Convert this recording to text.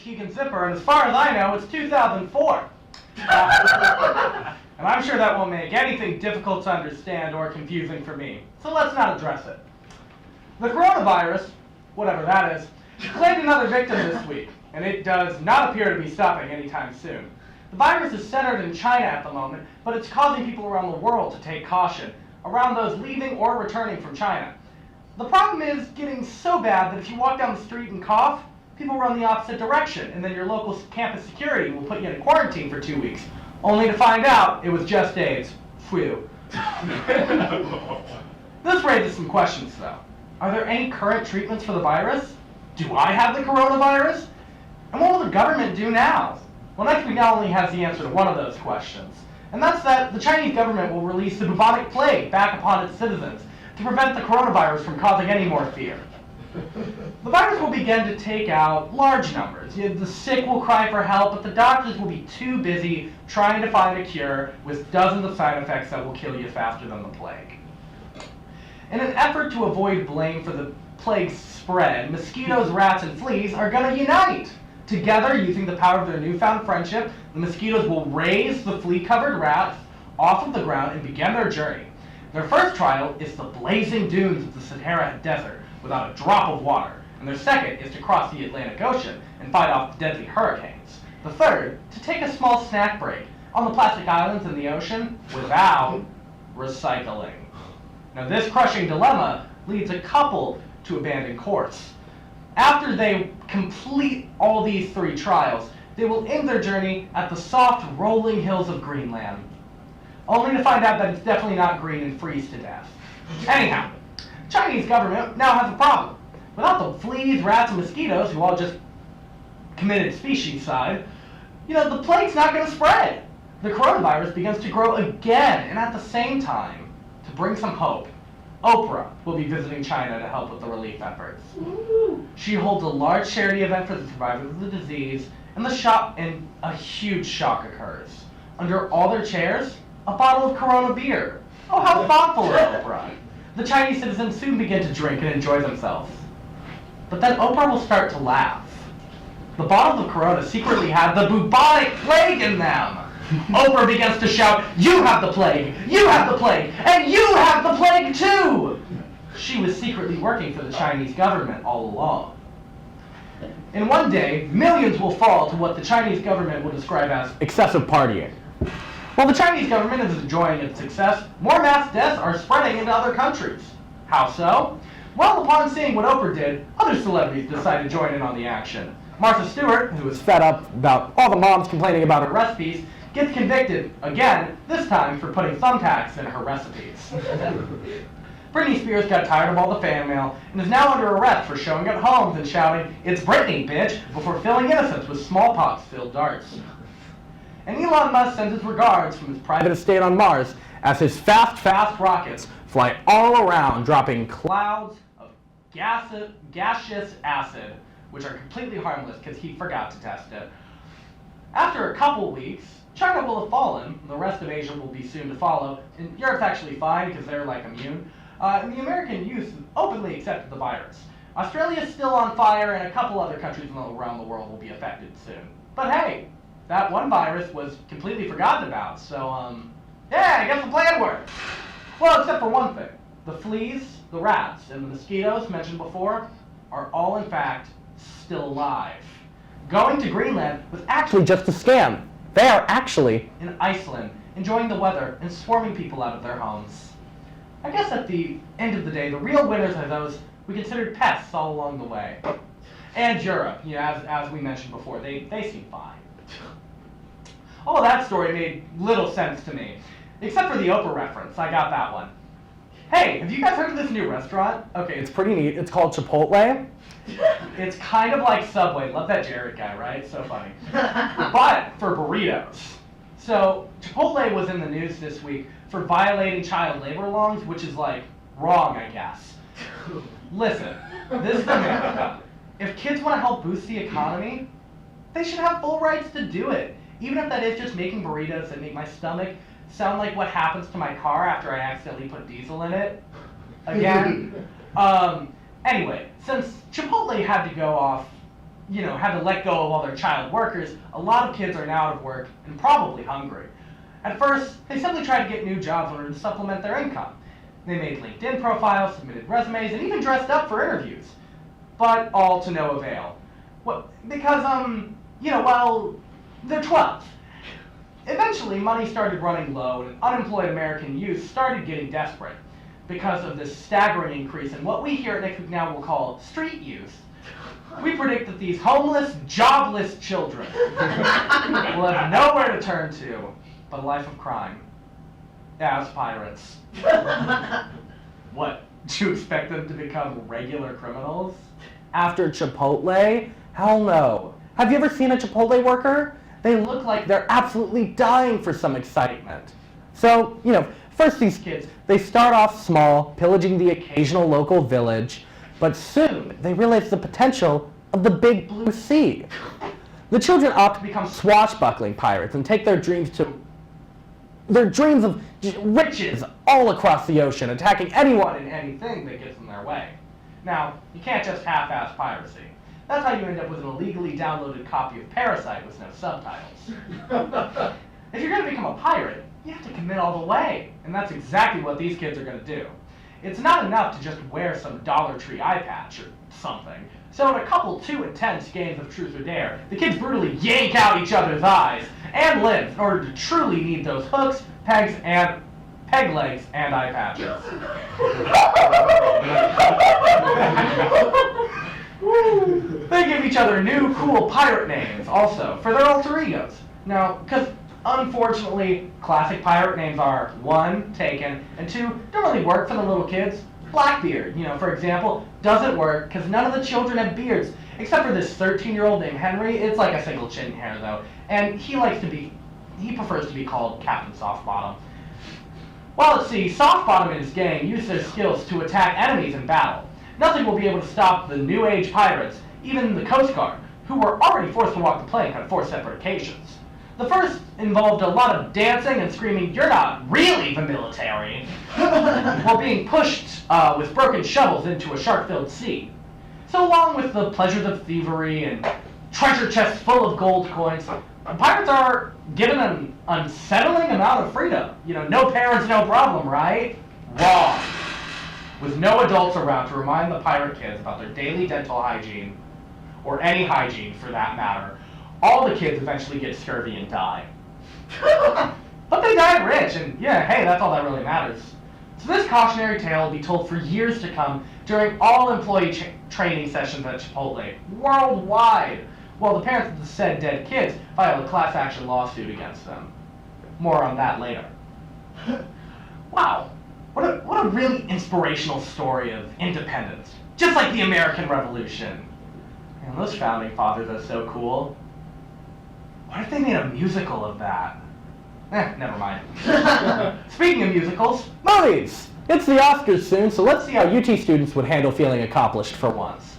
Keegan Zipper, and as far as I know, it's 2004. And I'm sure that won't make anything difficult to understand or confusing for me, so let's not address it. The coronavirus, whatever that is, claimed another victim this week, and it does not appear to be stopping anytime soon. The virus is centered in China at the moment, but it's causing people around the world to take caution around those leaving or returning from China. The problem is getting so bad that if you walk down the street and cough, people run the opposite direction, and then your local campus security will put you in quarantine for 2 weeks, only to find out it was just AIDS. Phew. This raises some questions, though. Are there any current treatments for the virus? Do I have the coronavirus? And what will the government do now? Well, next week not only has the answer to one of those questions, and that's that the Chinese government will release the bubonic plague back upon its citizens to prevent the coronavirus from causing any more fear. The virus will begin to take out large numbers. The sick will cry for help, but the doctors will be too busy trying to find a cure with dozens of side effects that will kill you faster than the plague. In an effort to avoid blame for the plague's spread, mosquitoes, rats, and fleas are going to unite. Together, using the power of their newfound friendship, the mosquitoes will raise the flea-covered rats off of the ground and begin their journey. Their first trial is the blazing dunes of the Sahara Desert without a drop of water, and their second is to cross the Atlantic Ocean and fight off deadly hurricanes. The third, to take a small snack break on the plastic islands in the ocean without recycling. Now, this crushing dilemma leads a couple to abandon course. After they complete all these 3 trials, they will end their journey at the soft, rolling hills of Greenland, only to find out that it's definitely not green and freeze to death. Anyhow, Chinese government now has a problem. Without the fleas, rats, and mosquitoes, who all just committed specieside, the plague's not going to spread. The coronavirus begins to grow again, and at the same time, to bring some hope, Oprah will be visiting China to help with the relief efforts. She holds a large charity event for the survivors of the disease, and a huge shock occurs. Under all their chairs, a bottle of Corona beer. Oh, how thoughtful of Oprah. The Chinese citizens soon begin to drink and enjoy themselves. But then Oprah will start to laugh. The bottles of Corona secretly had the bubonic plague in them. Oprah begins to shout, "You have the plague! You have the plague! And you have the plague too!" She was secretly working for the Chinese government all along. In one day, millions will fall to what the Chinese government will describe as excessive partying. While the Chinese government is enjoying its success, more mass deaths are spreading into other countries. How so? Well, upon seeing what Oprah did, other celebrities decided to join in on the action. Martha Stewart, who was fed up about all the moms complaining about her recipes, gets convicted again, this time for putting thumbtacks in her recipes. Britney Spears got tired of all the fan mail and is now under arrest for showing at homes and shouting, "It's Britney, bitch," before filling innocents with smallpox-filled darts. And Elon Musk sends his regards from his private estate on Mars as his fast rockets fly all around, dropping clouds of gaseous acid, which are completely harmless because he forgot to test it. After a couple weeks, China will have fallen, the rest of Asia will be soon to follow, and Europe's actually fine because they're immune. And the American youth openly accepted the virus. Australia's still on fire, and a couple other countries around the world will be affected soon. But hey, that one virus was completely forgotten about, so yeah, I guess the plan worked. Well, except for one thing. The fleas, the rats, and the mosquitoes mentioned before are all in fact still alive. Going to Greenland was actually just a scam. They are actually in Iceland, enjoying the weather and swarming people out of their homes. I guess at the end of the day, the real winners are those we considered pests all along the way. And Europe, as we mentioned before, they seem fine. All of that story made little sense to me, except for the Oprah reference. I got that one. Hey, have you guys heard of this new restaurant? Okay, it's pretty neat. It's called Chipotle. It's kind of like Subway. Love that Jared guy, right? So funny. But for burritos. So Chipotle was in the news this week for violating child labor laws, which is wrong, I guess. Listen, this is America. If kids want to help boost the economy, they should have full rights to do it. Even if that is just making burritos that make my stomach sound like what happens to my car after I accidentally put diesel in it. Again. Anyway, since Chipotle had to go off had to let go of all their child workers, a lot of kids are now out of work and probably hungry. At first, they simply tried to get new jobs in order to supplement their income. They made LinkedIn profiles, submitted resumes, and even dressed up for interviews. But all to no avail. Because, they're 12. Eventually, money started running low, and unemployed American youth started getting desperate because of this staggering increase in what we here at Nick Now will call street youth. We predict that these homeless, jobless children will have nowhere to turn to but a life of crime as pirates. What? Do you expect them to become regular criminals? After Chipotle? Hell no. Have you ever seen a Chipotle worker? They look like they're absolutely dying for some excitement. So, first these kids, they start off small, pillaging the occasional local village, but soon they realize the potential of the big blue sea. The children opt to become swashbuckling pirates and take their dreams of riches all across the ocean, attacking anyone and anything that gets in their way. Now, you can't just half-ass piracy. That's how you end up with an illegally downloaded copy of Parasite with no subtitles. If you're going to become a pirate, you have to commit all the way, and that's exactly what these kids are going to do. It's not enough to just wear some Dollar Tree eye patch or something. So in a couple too intense games of Truth or Dare, the kids brutally yank out each other's eyes and limbs in order to truly need those hooks, pegs, and peg legs and eye patches. They give each other new, cool pirate names, also, for their alter egos. Now, because unfortunately, classic pirate names are, 1, taken, and 2, don't really work for the little kids. Blackbeard, for example, doesn't work because none of the children have beards, except for this 13-year-old named Henry. It's like a single chin hair, though, and he prefers to be called Captain Softbottom. Well, let's see, Softbottom and his gang use their skills to attack enemies in battle. Nothing will be able to stop the New Age pirates, even the Coast Guard, who were already forced to walk the plank on 4 separate occasions. The first involved a lot of dancing and screaming, "You're not really the military," while being pushed with broken shovels into a shark-filled sea. So along with the pleasures of thievery and treasure chests full of gold coins, pirates are given an unsettling amount of freedom. No parents, no problem, right? Wrong. With no adults around to remind the pirate kids about their daily dental hygiene, or any hygiene for that matter, all the kids eventually get scurvy and die. But they died rich, and hey, that's all that really matters. So this cautionary tale will be told for years to come during all employee training sessions at Chipotle, worldwide, while the parents of the said dead kids file a class action lawsuit against them. More on that later. Wow, what a really inspirational story of independence, just like the American Revolution. And those founding fathers are so cool. What if they made a musical of that? Never mind. Speaking of musicals, movies! It's the Oscars soon, so let's see how UT students would handle feeling accomplished for once.